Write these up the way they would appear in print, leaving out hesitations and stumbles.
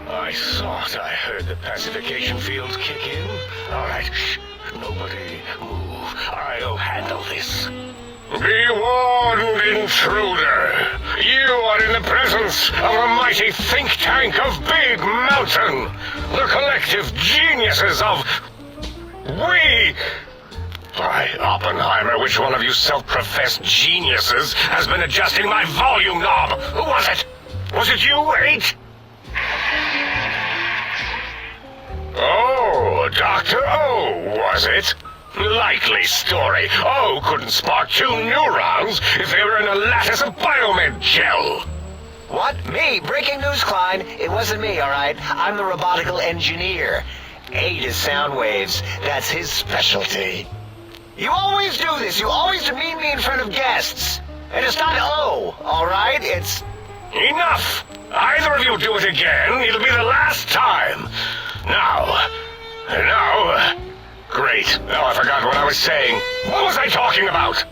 I thought I heard the pacification fields kick in. All right, shh. Nobody move. I'll handle this. Be warned, intruder. You are in the presence of a mighty think tank of Big Mountain. The collective geniuses of... We... By Oppenheimer, which one of you self-professed geniuses has been adjusting my volume knob? Who was it? Was it you, H? Oh, Dr. O, was it? Likely story. O couldn't spark 2 neurons if they were in a lattice of biomed gel. What? Me? Breaking news, Klein. It wasn't me, all right? I'm the robotical engineer. 8 is sound waves. That's his specialty. You always do this. You always demean me in front of guests. And it's not O, all right? It's... Enough! Either of you do it again, it'll be the last time. Now... Great. Now I forgot what I was saying. What was I talking about?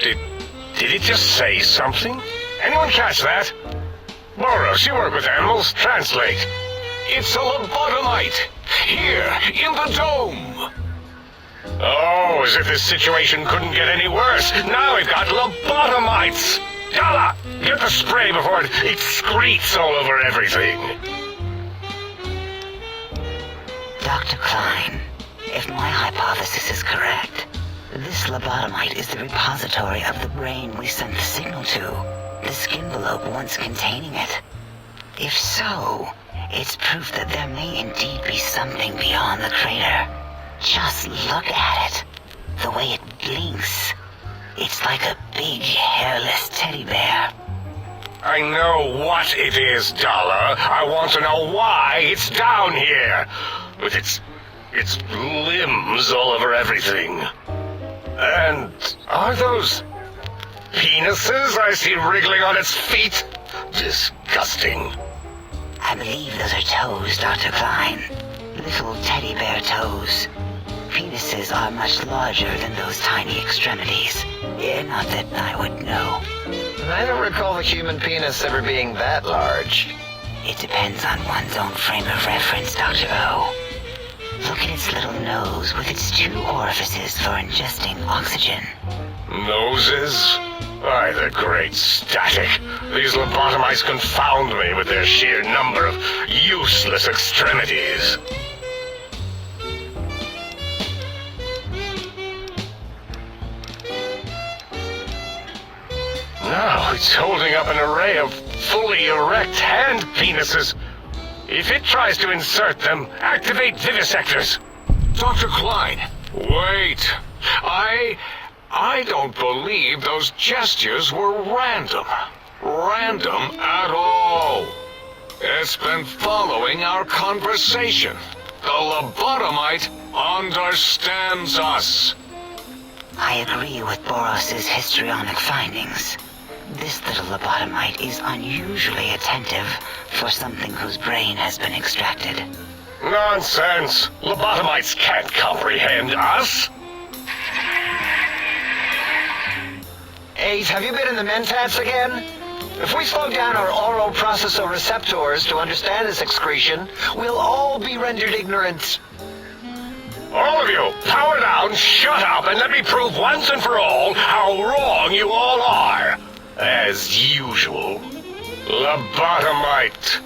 Did it just say something? Anyone catch that? Boros, you work with animals. Translate. It's a lobotomite. Here, in the dome. Oh, as if this situation couldn't get any worse. Now we've got lobotomites. Dala, get the spray before it excretes all over everything. Dr. Klein, if my hypothesis is correct, this lobotomite is the repository of the brain we sent the signal to, the skinvelope once containing it. If so, it's proof that there may indeed be something beyond the crater. Just look at it. The way it blinks. It's like a big, hairless teddy bear. I know what it is, Dala. I want to know why it's down here. With its limbs all over everything. And are those penises I see wriggling on its feet? Disgusting. I believe those are toes, Dr. Klein. Little teddy bear toes. Penises are much larger than those tiny extremities. Not that I would know. I don't recall the human penis ever being that large. It depends on one's own frame of reference, Dr. O. Look at its little nose with its 2 orifices for ingesting oxygen. Noses? By the great static. These lobotomites confound me with their sheer number of useless extremities. Now it's holding up an array of fully erect hand penises. If it tries to insert them, activate vivisectors. Dr. Klein, wait. I don't believe those gestures were random. Random at all. It's been following our conversation. The lobotomite understands us. I agree with Boros's histrionic findings. This little lobotomite is unusually attentive for something whose brain has been extracted. Nonsense! Lobotomites can't comprehend us! 8, have you been in the mentats again? If we slow down our oral processoreceptors to understand this excretion, we'll all be rendered ignorant. All of you, power down, shut up, and let me prove once and for all how wrong you all are. As usual. Lobotomite,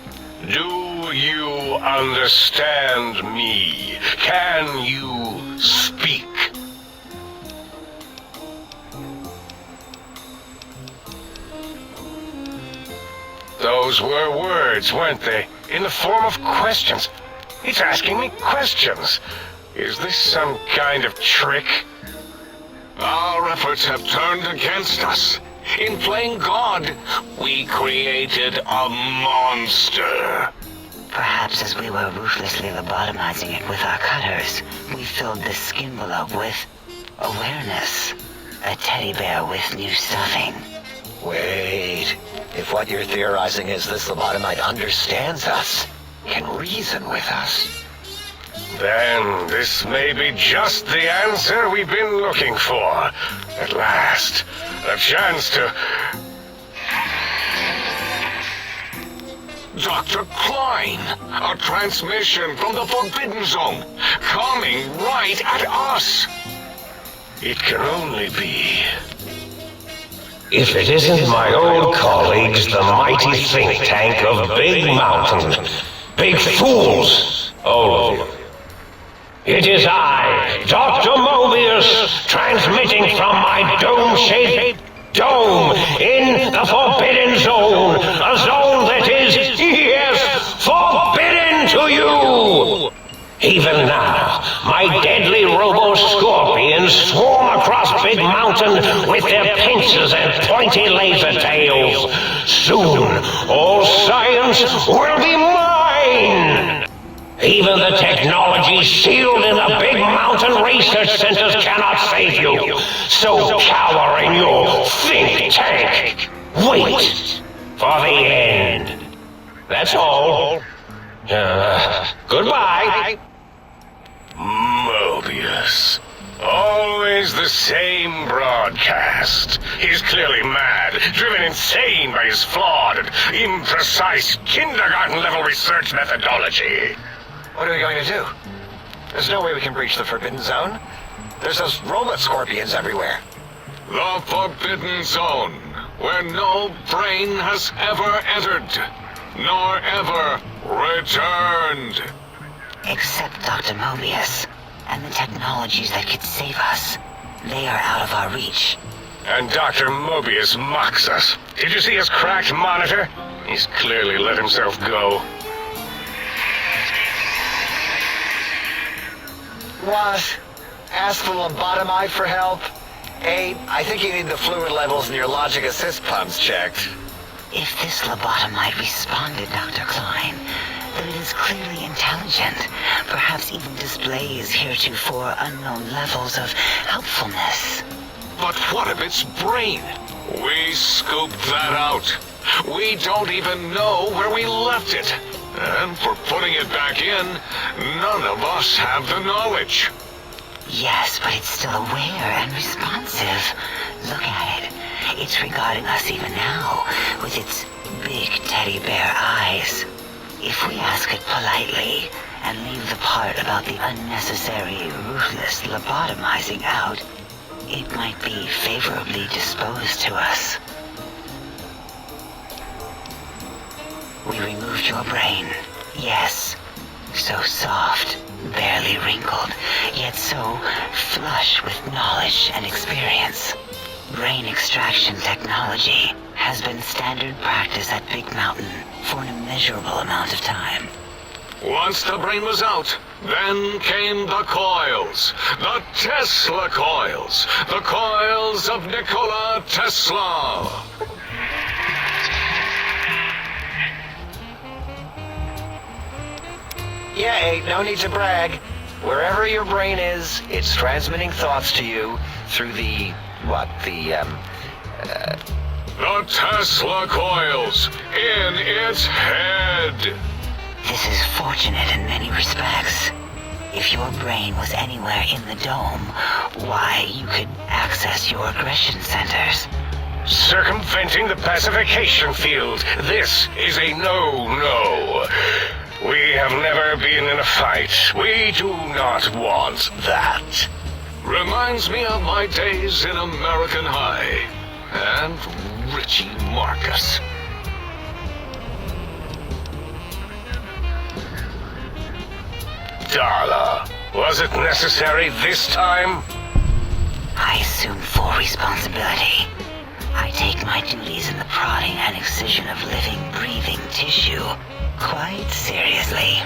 do Do you understand me? Can you speak? Those were words, weren't they? In the form of questions. It's asking me questions. Is this some kind of trick? Our efforts have turned against us. In playing God, we created a monster. Perhaps as we were ruthlessly lobotomizing it with our cutters, we filled this skin envelope with awareness. A teddy bear with new stuffing. Wait. If what you're theorizing is this lobotomite understands us, can reason with us, Then this may be just the answer we've been looking for. At last, a chance to... Dr. Klein, a transmission from the Forbidden Zone, coming right at us. It can only be... If it isn't my old colleagues, the mighty think tank of Big Mountain. Big fools, all of you. It is I, Dr. Mobius, transmitting from my dome-shaped dome in the Forbidden Zone. A zone that is, yes, forbidden to you. Even now, my deadly robo-scorpions swarm across Big Mountain with their pincers and pointy laser tails. Soon, all science will be mine! Even the technology sealed in the Big Mountain research centers cannot save you. So cower in your think tank. Wait for the end. That's all. Goodbye. Mobius. Always the same broadcast. He's clearly mad, driven insane by his flawed and imprecise kindergarten-level research methodology. what are we going to do? There's no way we can breach the Forbidden Zone. There's those robot scorpions everywhere. The Forbidden Zone, where no brain has ever entered, nor ever returned. Except Dr. Mobius and the technologies that could save us. They are out of our reach. And Dr. Mobius mocks us. Did you see his cracked monitor? He's clearly let himself go. What? Ask the lobotomite for help? Hey, I think you need the fluid levels in your logic assist pumps checked. If this lobotomite responded, Dr. Klein, then it is clearly intelligent, perhaps even displays heretofore unknown levels of helpfulness. But what of its brain? We scooped that out. We don't even know where we left it. And for putting it back in, none of us have the knowledge. Yes, but it's still aware and responsive. Look at it. It's regarding us even now, with its big teddy bear eyes. If we ask it politely, and leave the part about the unnecessary, ruthless lobotomizing out, it might be favorably disposed to us. We removed your brain, yes. So soft, barely wrinkled, yet so flush with knowledge and experience. Brain extraction technology has been standard practice at Big Mountain for an immeasurable amount of time. Once the brain was out, then came the coils. The Tesla coils. The coils of Nikola Tesla. Yeah, Abe, no need to brag. Wherever your brain is, it's transmitting thoughts to you through the Tesla coils in its head. This is fortunate in many respects. If your brain was anywhere in the dome, why, you could access your aggression centers. Circumventing the pacification field. This is a no-no. We have never been in a fight. We do not want that. Reminds me of my days in American High. And Richie Marcus. Darla, was it necessary this time? I assume full responsibility. I take my duties in the prodding and excision of living, breathing tissue quite seriously.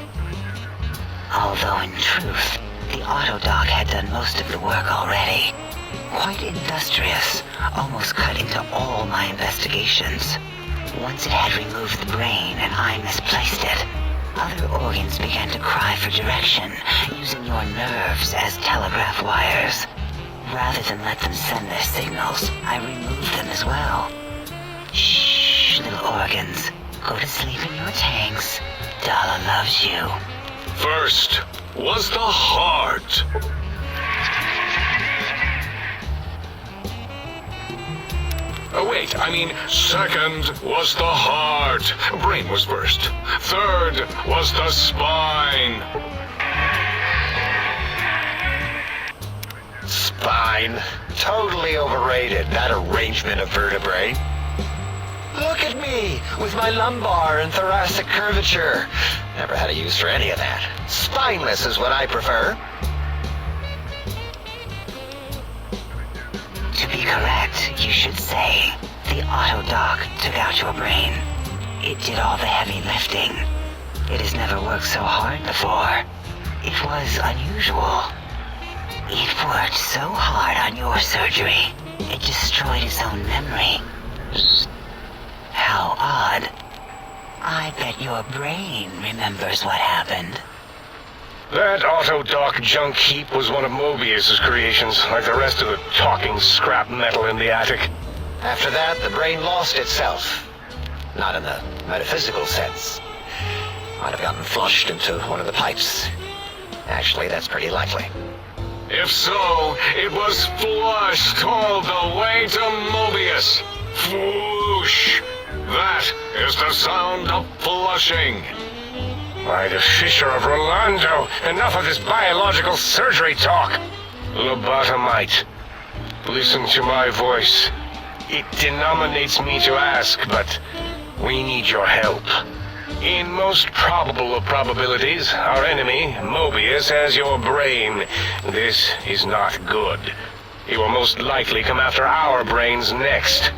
Although in truth, the Autodoc had done most of the work already. Quite industrious, almost cut into all my investigations. Once it had removed the brain and I misplaced it, other organs began to cry for direction, using your nerves as telegraph wires. Rather than let them send their signals, I removed them as well. Shh, little organs. Go to sleep in your tanks. Dala loves you. First was the heart. Oh, wait, I mean, second was the heart. Brain was first. Third was the spine. Spine. Totally overrated, that arrangement of vertebrae. Look at me, with my lumbar and thoracic curvature. Never had a use for any of that. Spineless is what I prefer. To be correct, you should say, the Autodoc took out your brain. It did all the heavy lifting. It has never worked so hard before. It was unusual. It worked so hard on your surgery, it destroyed its own memory. How odd. I bet your brain remembers what happened. That Autodoc junk heap was one of Mobius's creations, like the rest of the talking scrap metal in the attic. After that, the brain lost itself. Not in the metaphysical sense. Might have gotten flushed into one of the pipes. Actually, that's pretty likely. If so, it was flushed all the way to Mobius. Flush. That is the sound of flushing. By the Fisher of Rolando, enough of this biological surgery talk. Lobotomite, listen to my voice. It denominates me to ask, but we need your help. In most probable of probabilities, our enemy, Mobius, has your brain. This is not good. He will most likely come after our brains next.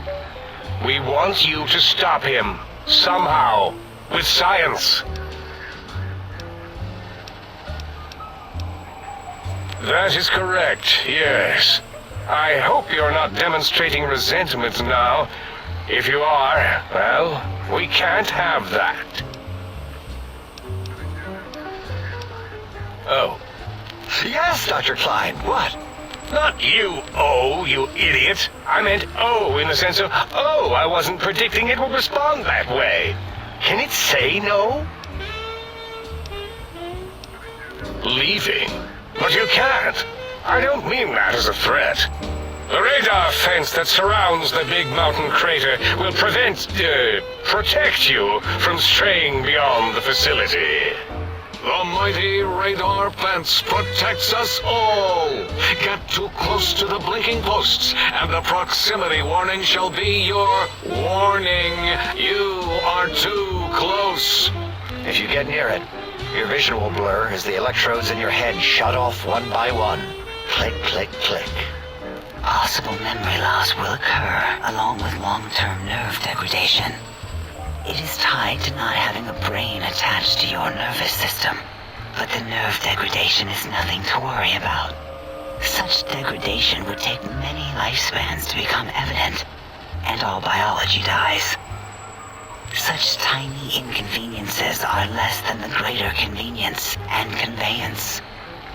We want you to stop him, somehow, with science. That is correct, yes. I hope you're not demonstrating resentment now. If you are, well, we can't have that. Oh. Yes, Dr. Klein, what? Not you, oh, you idiot. I meant oh in the sense of, oh, I wasn't predicting it would respond that way. Can it say no? Leaving? But you can't. I don't mean that as a threat. The radar fence that surrounds the big mountain crater will protect you from straying beyond the facility. The mighty radar fence protects us all. Get too close to the blinking posts, and the proximity warning shall be your warning. You are too close. If you get near it, your vision will blur as the electrodes in your head shut off one by one. Click, click, click. Possible memory loss will occur, along with long-term nerve degradation. It is tied to not having a brain attached to your nervous system, but the nerve degradation is nothing to worry about. Such degradation would take many lifespans to become evident, and all biology dies. Such tiny inconveniences are less than the greater convenience and conveyance.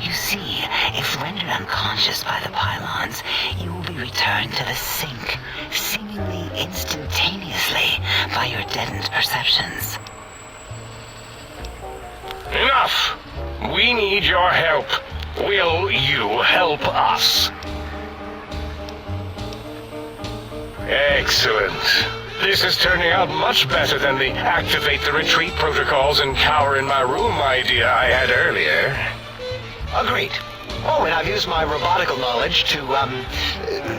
You see, if rendered unconscious by the pylons, you will be returned to the sink, seemingly instantaneously by your deadened perceptions. Enough! We need your help. Will you help us? Excellent. This is turning out much better than the activate the retreat protocols and cower in my room idea I had earlier. Agreed. Oh, and I've used my robotical knowledge to,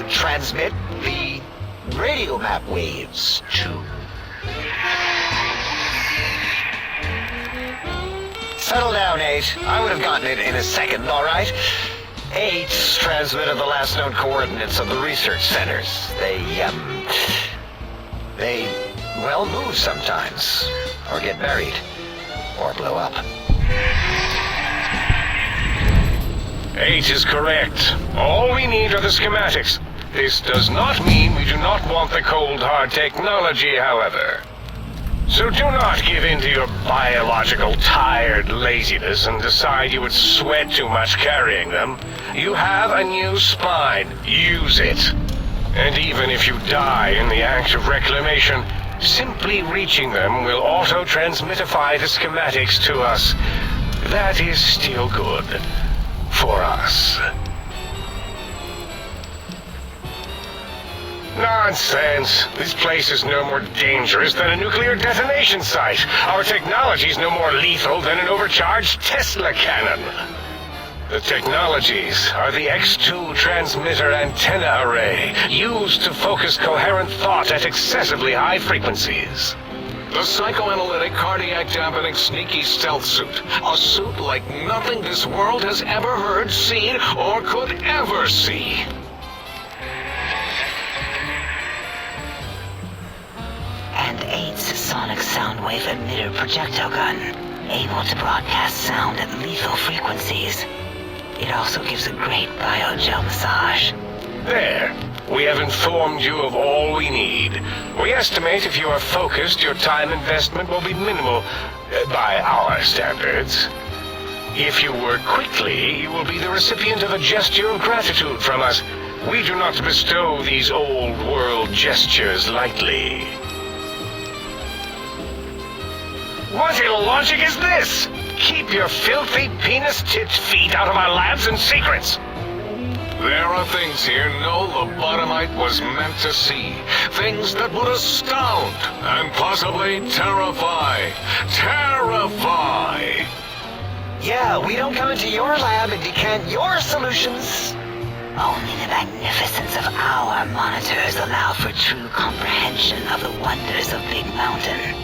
transmit the radio map waves to... settle down, 8. I would have gotten it in a second, all right? 8 transmitted the last known coordinates of the research centers. They, well, move sometimes, or get buried, or blow up. 8 is correct. All we need are the schematics. This does not mean we do not want the cold hard technology, however. So do not give in to your biological tired laziness and decide you would sweat too much carrying them. You have a new spine. Use it. And even if you die in the act of reclamation, simply reaching them will auto-transmitify the schematics to us. That is still good. For us. Nonsense. This place is no more dangerous than a nuclear detonation site. Our technology is no more lethal than an overcharged Tesla cannon. The technologies are the X2 transmitter antenna array, used to focus coherent thought at excessively high frequencies. The psychoanalytic, cardiac-dampening, sneaky stealth suit. A suit like nothing this world has ever heard, seen, or could ever see. And 8's sonic sound wave emitter projectile gun, able to broadcast sound at lethal frequencies. It also gives a great biogel massage. There. We have informed you of all we need. We estimate if you are focused, your time investment will be minimal, by our standards. If you work quickly, you will be the recipient of a gesture of gratitude from us. We do not bestow these old-world gestures lightly. What illogic is this? Keep your filthy, penis-tipped feet out of our labs and secrets. There are things here no lobotomite was meant to see. Things that would astound and possibly terrify. Terrify! Yeah, we don't come into your lab and decant your solutions. Only the magnificence of our monitors allow for true comprehension of the wonders of Big Mountain.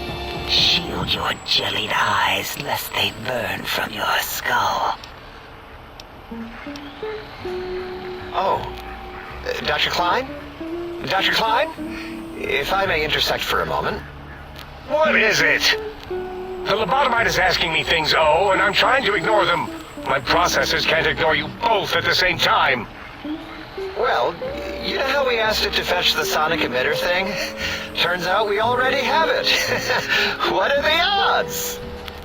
Shield your jellied eyes lest they burn from your skull. Oh, Dr. Klein? Dr. Klein? If I may intersect for a moment. What is it? The lobotomite is asking me things, and I'm trying to ignore them. My processors can't ignore you both at the same time. Well, you know how we asked it to fetch the sonic emitter thing? Turns out we already have it. What are the odds?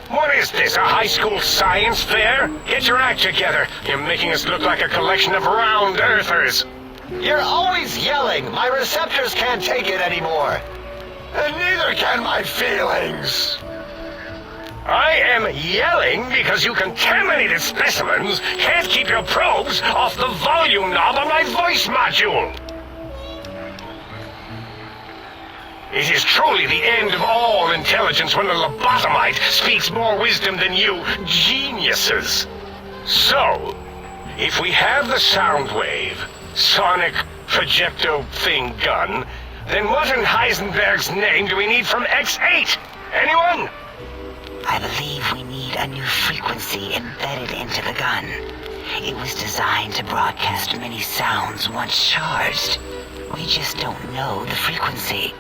What is this, a high school science fair? Get your act together. You're making us look like a collection of round earthers. You're always yelling. My receptors can't take it anymore. And neither can my feelings. I am yelling because you contaminated specimens can't keep your probes off the volume knob on my voice module. It is truly the end of all intelligence when the lobotomite speaks more wisdom than you geniuses. So, if we have the sound wave, sonic projecto thing gun, then what in Heisenberg's name do we need from X8? Anyone? I believe we need a new frequency embedded into the gun. It was designed to broadcast many sounds once charged. We just don't know the frequency.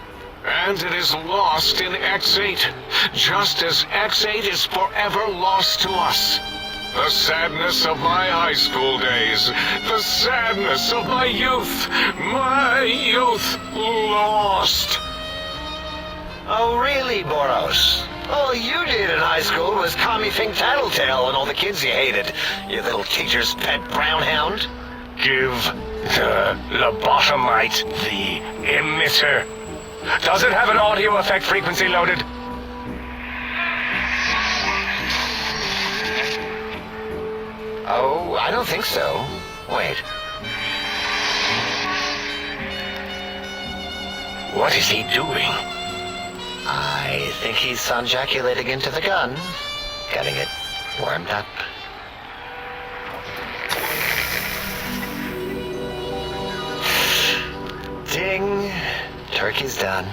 And it is lost in X8, just as X8 is forever lost to us. The sadness of my high school days, the sadness of my youth lost. Oh, really, Boros? All you did in high school was call me Fink Tattletale and all the kids you hated, you little teacher's pet brown hound. Give the lobotomite the emitter. Does it have an audio effect frequency loaded? Oh, I don't think so. Wait. What is he doing? I think he's sonjaculating into the gun, getting it warmed up. Ding. Turkey's done.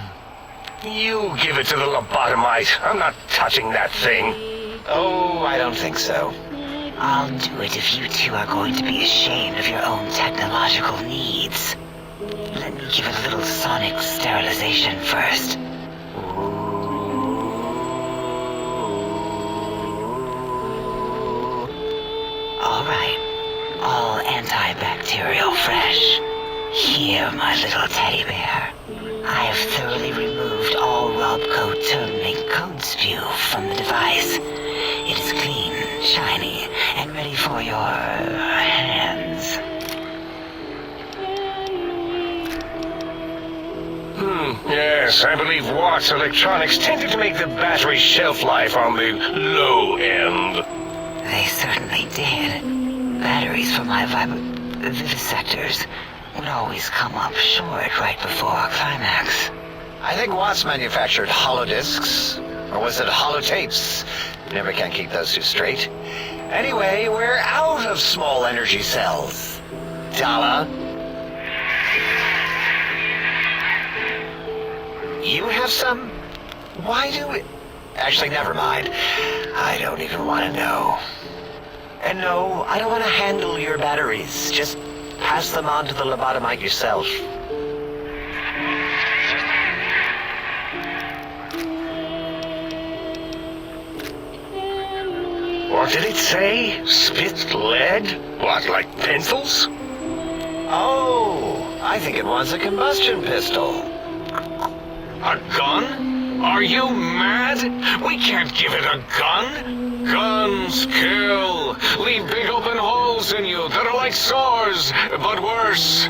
You give it to the lobotomite. I'm not touching that thing. Oh, I don't think so. I'll do it if you two are going to be ashamed of your own technological needs. Let me give a little sonic sterilization first. All right. All antibacterial fresh. Here, my little teddy bear. I have thoroughly removed all Robco terminate code spew from the device. It is clean, shiny, and ready for your hands. Yes, I believe Watt's electronics tended to make the battery shelf life on the low end. They certainly did. Batteries for my vivisectors would always come up short right before a climax. I think Watts manufactured holodiscs, or was it holotapes? Never can keep those two straight. Anyway, we're out of small energy cells. Dala? You have some? Why do we... Actually, never mind. I don't even want to know. And no, I don't want to handle your batteries. Just pass them on to the lobotomite yourself. What did it say? Spit lead? What, like pencils? Oh, I think it wants a combustion pistol. A gun? Are you mad? We can't give it a gun. Guns kill. Leave big open holes in you that are like sores, but worse.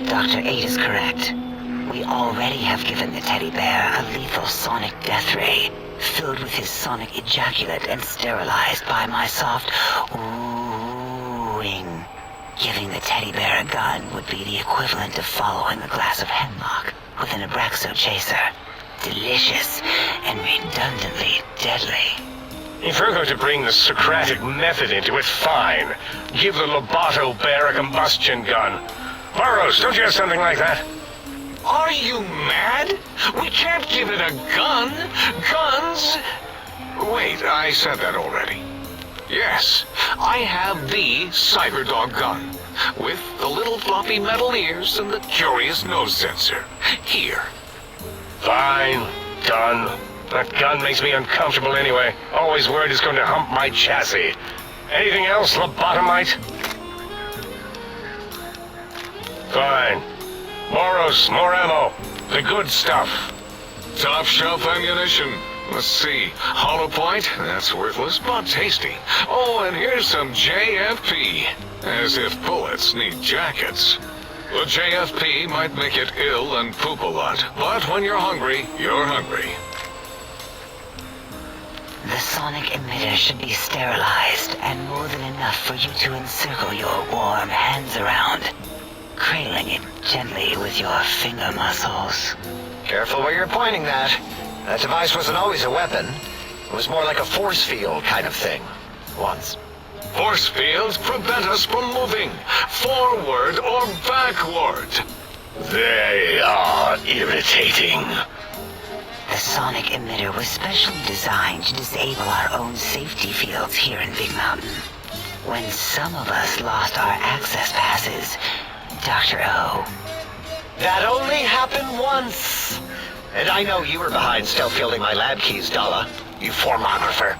Dr. 8 is correct. We already have given the teddy bear a lethal sonic death ray, filled with his sonic ejaculate and sterilized by my soft oohing. Giving the teddy bear a gun would be the equivalent of following a glass of hemlock with an Abraxo chaser. Delicious and redundantly deadly. If we're going to bring the Socratic method into it, fine. Give the Loboto bear a combustion gun. Burroughs, don't you have something like that? Are you mad? We can't give it a gun. Guns? Wait, I said that already. Yes, I have the Cyberdog gun, with the little floppy metal ears and the curious nose sensor. Here. Fine. Done. That gun makes me uncomfortable anyway. Always worried it's going to hump my chassis. Anything else, lobotomite? Fine. Moros, more ammo. The good stuff. Top shelf ammunition. Let's see. Hollow point? That's worthless, but tasty. Oh, and here's some JFP. As if bullets need jackets. The JFP might make it ill and poop a lot, but when you're hungry, you're hungry. The sonic emitter should be sterilized and more than enough for you to encircle your warm hands around, cradling it gently with your finger muscles. Careful where you're pointing that. That device wasn't always a weapon. It was more like a force field kind of thing. Once. Force fields prevent us from moving, forward or backward. They are irritating. The sonic emitter was specially designed to disable our own safety fields here in Big Mountain. When some of us lost our access passes, Dr. O. That only happened once. And I know you were behind stealth fielding my lab keys, Dala. You formographer.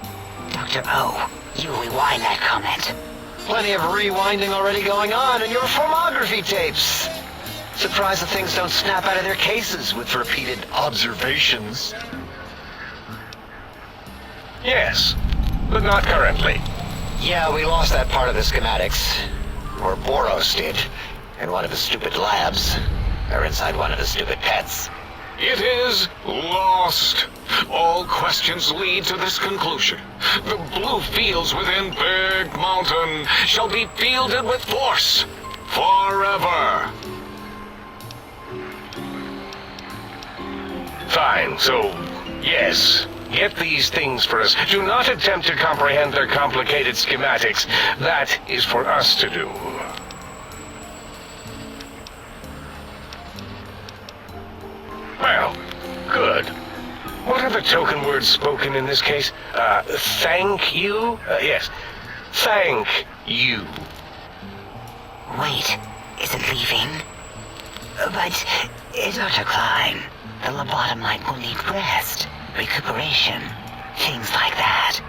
Dr. O, you rewind that comment. Plenty of rewinding already going on in your formography tapes. Surprised the things don't snap out of their cases with repeated observations. Yes, but not currently. Yeah, we lost that part of the schematics. Or Boros did. In one of his stupid labs. Or inside one of his stupid pets. It is lost. All questions lead to this conclusion. The blue fields within Big Mountain shall be fielded with force. Forever. Fine, so, yes. Get these things for us. Do not attempt to comprehend their complicated schematics. That is for us to do. Well, good. What words spoken in this case. Thank you? Yes. Thank you. Wait, is it leaving? But, Dr. Klein, the lobotomite will need rest, recuperation, things like that.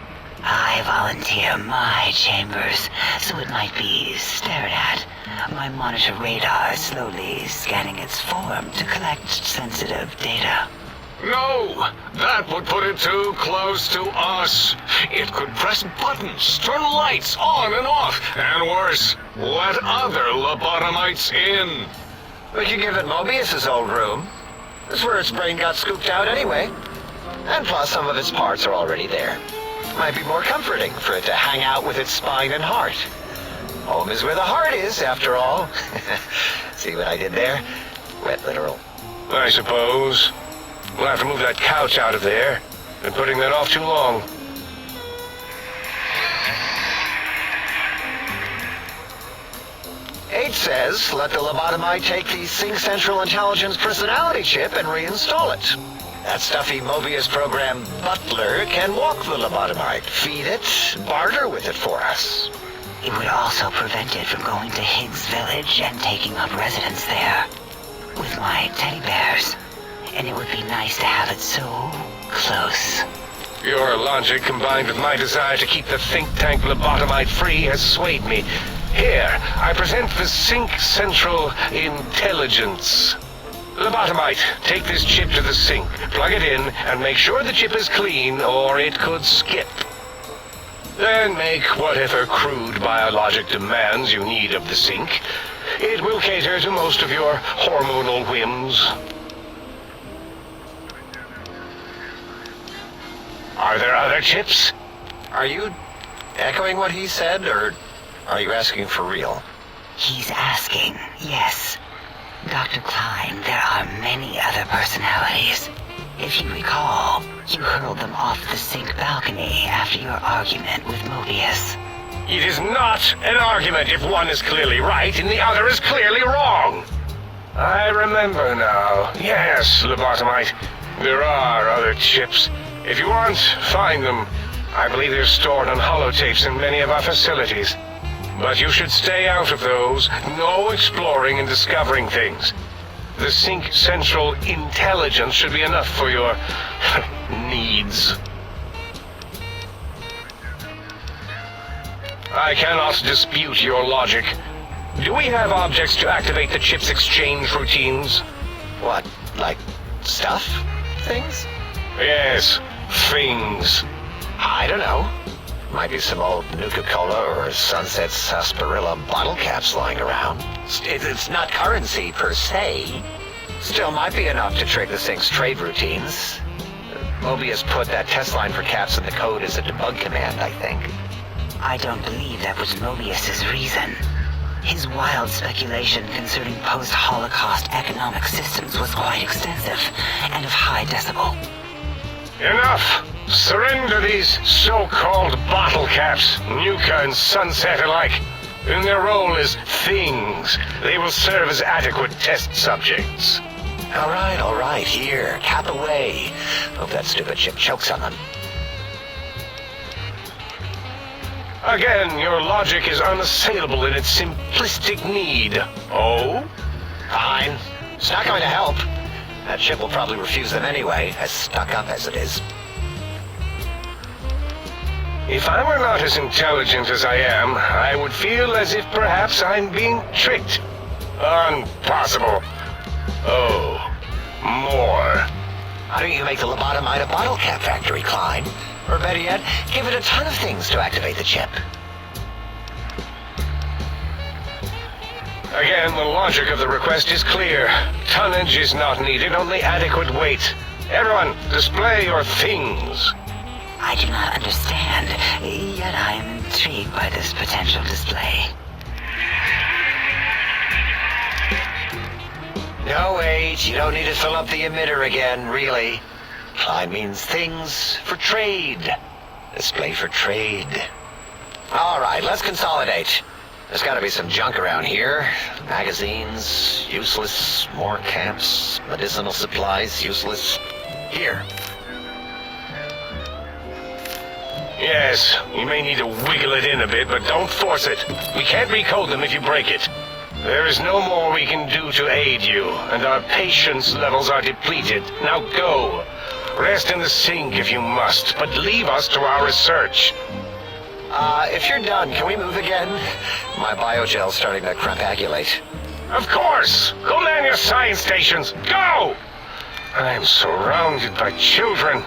I volunteer my chambers, so it might be stared at. My monitor radar is slowly scanning its form to collect sensitive data. No! That would put it too close to us. It could press buttons, turn lights on and off, and worse, let other lobotomites in. We could give it Mobius's old room. That's where its brain got scooped out anyway. And plus, some of its parts are already there. Might be more comforting for it to hang out with its spine and heart. Home is where the heart is, after all. See what I did there? Wet literal. I suppose. We'll have to move that couch out of there. Been putting that off too long. H says, let the lobotomite take the Sync Central Intelligence personality chip and reinstall it. That stuffy Mobius program butler can walk the lobotomite, feed it, barter with it for us. It would also prevent it from going to Higgs Village and taking up residence there. With my teddy bears. And it would be nice to have it so close. Your logic combined with my desire to keep the think tank lobotomite free has swayed me. Here, I present the Sync Central Intelligence. Lobotomite, take this chip to the sink, plug it in, and make sure the chip is clean, or it could skip. Then make whatever crude biologic demands you need of the sink. It will cater to most of your hormonal whims. Are there other chips? Are you echoing what he said, or are you asking for real? He's asking, yes. Dr. Klein, there are many other personalities. If you recall, you hurled them off the sink balcony after your argument with Mobius. It is not an argument if one is clearly right and the other is clearly wrong. I remember now. Yes, lobotomite. There are other chips. If you want, find them. I believe they're stored on holotapes in many of our facilities. But you should stay out of those. No exploring and discovering things. The Sync Central Intelligence should be enough for your needs. I cannot dispute your logic. Do we have objects to activate the chip's exchange routines? What, like stuff? Things? Yes, things. I don't know. Might be some old Nuka-Cola or Sunset Sarsaparilla bottle caps lying around. It's not currency per se. Still might be enough to trigger the Sync's trade routines. Mobius put that test line for caps in the code as a debug command, I think. I don't believe that was Mobius's reason. His wild speculation concerning post-Holocaust economic systems was quite extensive and of high decibel. Enough! Surrender these so-called bottle caps, Nuka and Sunset alike. In their role as things, they will serve as adequate test subjects. All right, here, cap away. Hope that stupid chip chokes on them. Again, your logic is unassailable in its simplistic need. Oh? Fine. It's not going to help. That chip will probably refuse them anyway, as stuck up as it is. If I were not as intelligent as I am, I would feel as if perhaps I'm being tricked. Impossible. Oh, more. Why don't you make the lobotomite a bottle cap factory, Klein? Or better yet, give it a ton of things to activate the chip. Again, the logic of the request is clear. Tonnage is not needed, only adequate weight. Everyone, display your things. I do not understand, yet I am intrigued by this potential display. No, wait, you don't need to fill up the emitter again, really. Klein means things for trade. Display for trade. All right, let's consolidate. There's got to be some junk around here. Magazines, useless. More camps, medicinal supplies, useless. Here. Yes, you may need to wiggle it in a bit, but don't force it. We can't recode them if you break it. There is no more we can do to aid you, and our patience levels are depleted. Now go. Rest in the sink if you must, but leave us to our research. If you're done, can we move again? My biogel's starting to crapagulate. Of course! Go man your science stations! Go! I'm surrounded by children.